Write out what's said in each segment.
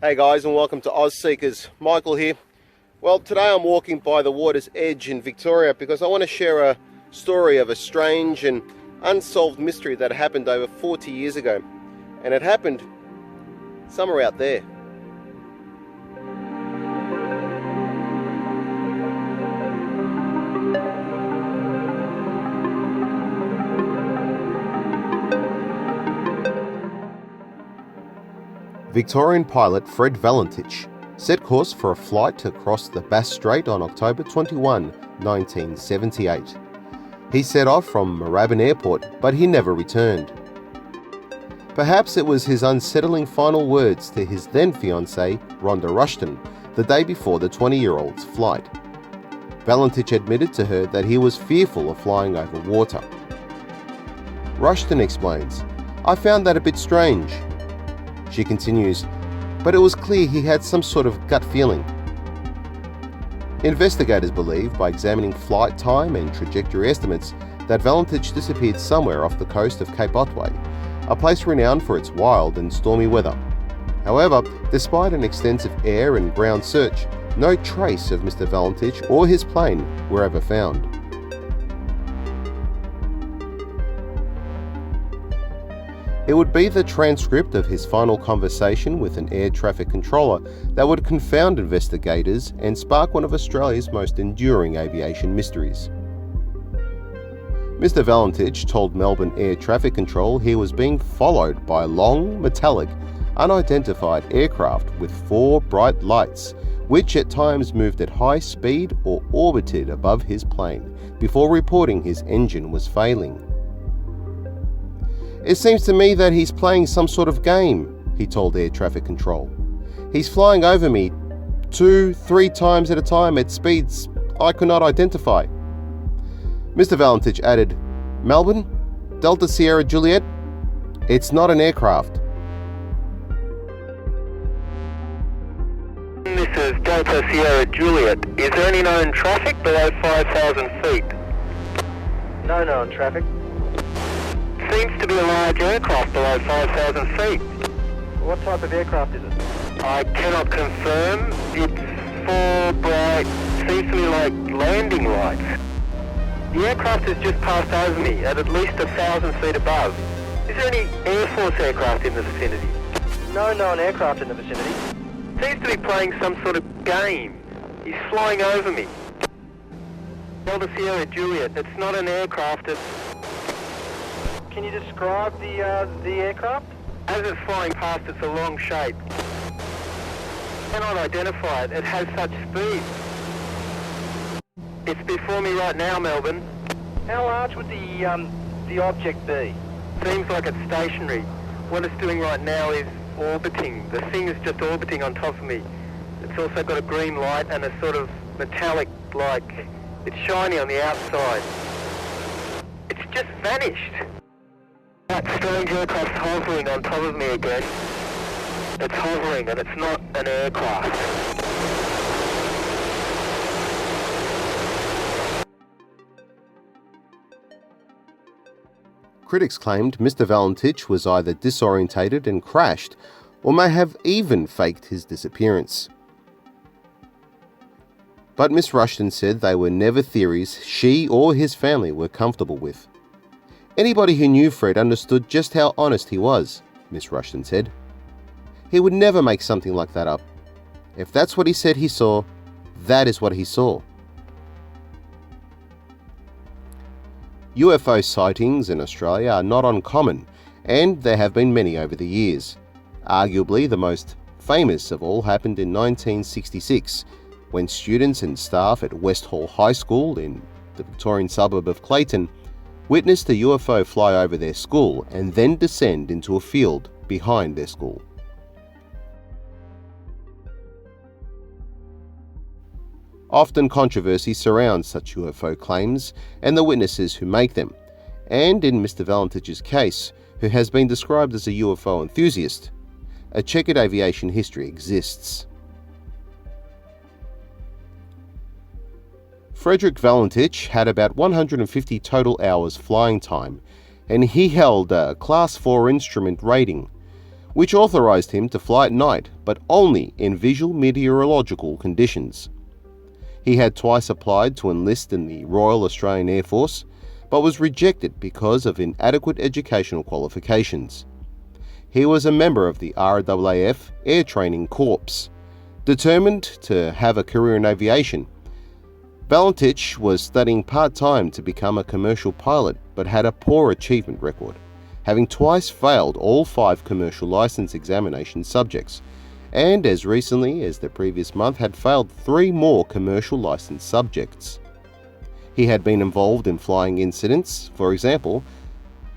Hey guys, and welcome to Oz Seekers. Michael here. Well, today I'm walking by the water's edge in Victoria because I want to share a story of a strange and unsolved mystery that happened over 40 years ago. And it happened somewhere out there. Victorian pilot Fred Valentich set course for a flight across the Bass Strait on October 21, 1978. He set off from Moorabbin Airport, but he never returned. Perhaps it was his unsettling final words to his then-fiancée, Rhonda Rushton, the day before the 20-year-old's flight. Valentich admitted to her that he was fearful of flying over water. Rushton explains, "I found that a bit strange." She continues, but it was clear he had some sort of gut feeling. Investigators believe, by examining flight time and trajectory estimates, that Valentich disappeared somewhere off the coast of Cape Otway, a place renowned for its wild and stormy weather. However, despite an extensive air and ground search, no trace of Mr. Valentich or his plane were ever found. It would be the transcript of his final conversation with an air traffic controller that would confound investigators and spark one of Australia's most enduring aviation mysteries. Mr. Valentich told Melbourne Air Traffic Control he was being followed by a long, metallic, unidentified aircraft with 4 bright lights, which at times moved at high speed or orbited above his plane, before reporting his engine was failing. "It seems to me that he's playing some sort of game," he told Air Traffic Control. "He's flying over me 2-3 times at a time at speeds I could not identify." Mr. Valentich added, "Melbourne, Delta Sierra Juliet, it's not an aircraft." This is Delta Sierra Juliet. Is there any known traffic below 5,000 feet? No known traffic. Seems to be a large aircraft below 5,000 feet. What type of aircraft is it? I cannot confirm. It's 4 bright, seems to be like landing lights. The aircraft has just passed over me at least 1,000 feet above. Is there any Air Force aircraft in the vicinity? No known aircraft in the vicinity. Seems to be playing some sort of game. He's flying over me. Delta Sierra Juliet, it's not an aircraft, it's... Can you describe the aircraft? As it's flying past, it's a long shape. Cannot identify it. It has such speed. It's before me right now, Melbourne. How large would the object be? Seems like it's stationary. What it's doing right now is orbiting. The thing is just orbiting on top of me. It's also got a green light and a sort of metallic, like, it's shiny on the outside. It's just vanished. That strange aircraft's hovering on top of me again. It's hovering and it's not an aircraft. Critics claimed Mr. Valentich was either disorientated and crashed, or may have even faked his disappearance. But Miss Rushton said they were never theories she or his family were comfortable with. "Anybody who knew Fred understood just how honest he was," Miss Rushton said. "He would never make something like that up. If that's what he said he saw, that is what he saw." UFO sightings in Australia are not uncommon, and there have been many over the years. Arguably, the most famous of all happened in 1966, when students and staff at West Hall High School in the Victorian suburb of Clayton witnessed a UFO fly over their school and then descend into a field behind their school. Often controversy surrounds such UFO claims and the witnesses who make them, and in Mr. Valentich's case, who has been described as a UFO enthusiast, a checkered aviation history exists. Frederick Valentich had about 150 total hours flying time, and he held a Class 4 instrument rating, which authorized him to fly at night, but only in visual meteorological conditions. He had twice applied to enlist in the Royal Australian Air Force, but was rejected because of inadequate educational qualifications. He was a member of the RAAF Air Training Corps, determined to have a career in aviation. Valentich was studying part-time to become a commercial pilot, but had a poor achievement record, having twice failed all 5 commercial license examination subjects, and as recently as the previous month had failed 3 more commercial license subjects. He had been involved in flying incidents, for example,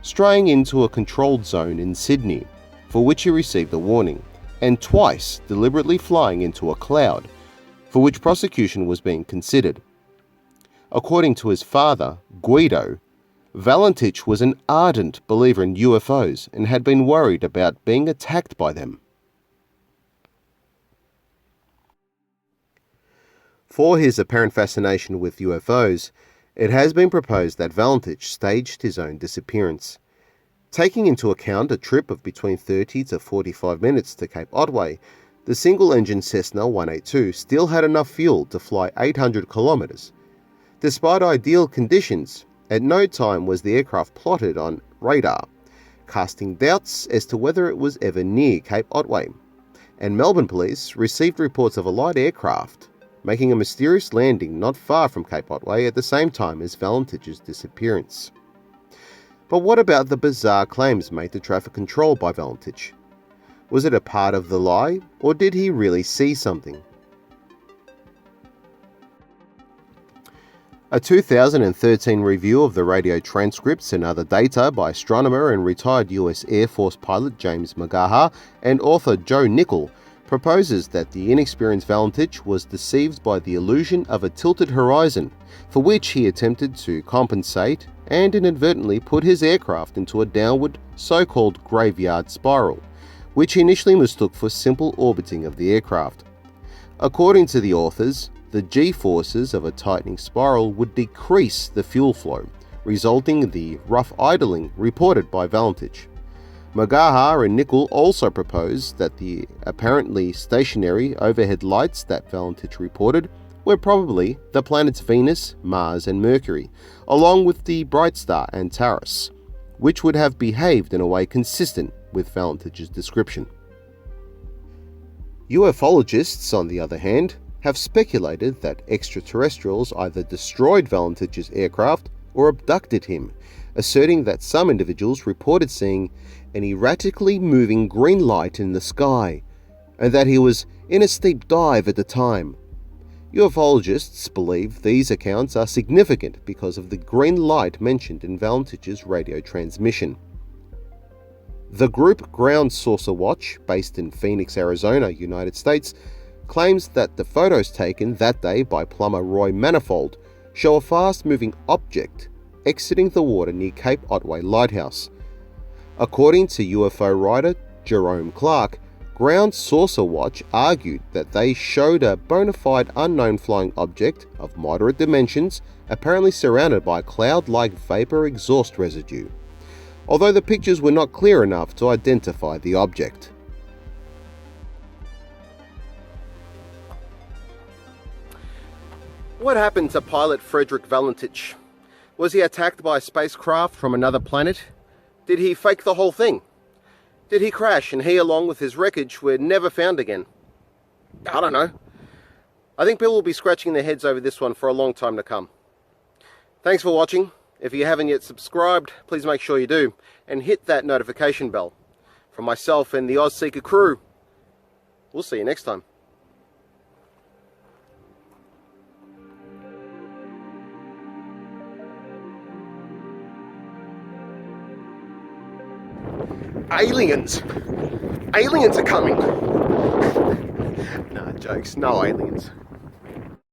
straying into a controlled zone in Sydney, for which he received a warning, and twice deliberately flying into a cloud, for which prosecution was being considered. According to his father, Guido, Valentich was an ardent believer in UFOs and had been worried about being attacked by them. For his apparent fascination with UFOs, it has been proposed that Valentich staged his own disappearance. Taking into account a trip of between 30 to 45 minutes to Cape Otway, the single-engine Cessna 182 still had enough fuel to fly 800 kilometers. Despite ideal conditions, at no time was the aircraft plotted on radar, casting doubts as to whether it was ever near Cape Otway, and Melbourne police received reports of a light aircraft making a mysterious landing not far from Cape Otway at the same time as Valentich's disappearance. But what about the bizarre claims made to traffic control by Valentich? Was it a part of the lie, or did he really see something? A 2013 review of the radio transcripts and other data by astronomer and retired US Air Force pilot James McGaha and author Joe Nickell proposes that the inexperienced Valentich was deceived by the illusion of a tilted horizon, for which he attempted to compensate and inadvertently put his aircraft into a downward, so-called graveyard spiral, which he initially mistook for simple orbiting of the aircraft. According to the authors, the G-forces of a tightening spiral would decrease the fuel flow, resulting in the rough idling reported by Valentich. McGaha and Nickell also proposed that the apparently stationary overhead lights that Valentich reported were probably the planets Venus, Mars and Mercury, along with the bright star Antares, which would have behaved in a way consistent with Valentich's description. Ufologists, on the other hand, have speculated that extraterrestrials either destroyed Valentich's aircraft or abducted him, asserting that some individuals reported seeing an erratically moving green light in the sky, and that he was in a steep dive at the time. Ufologists believe these accounts are significant because of the green light mentioned in Valentich's radio transmission. The group Ground Saucer Watch, based in Phoenix, Arizona, United States, claims that the photos taken that day by plumber Roy Manifold show a fast-moving object exiting the water near Cape Otway Lighthouse. According to UFO writer Jerome Clark, Ground Saucer Watch argued that they showed a bona fide unknown flying object of moderate dimensions, apparently surrounded by cloud-like vapor exhaust residue, although the pictures were not clear enough to identify the object. What happened to pilot Frederick Valentich? Was he attacked by a spacecraft from another planet? Did he fake the whole thing? Did he crash and he, along with his wreckage, were never found again? I don't know. I think people will be scratching their heads over this one for a long time to come. Thanks for watching. If you haven't yet subscribed, please make sure you do, and hit that notification bell. From myself and the OzSeeker crew, we'll see you next time. Aliens! Aliens are coming! Nah, jokes. No aliens.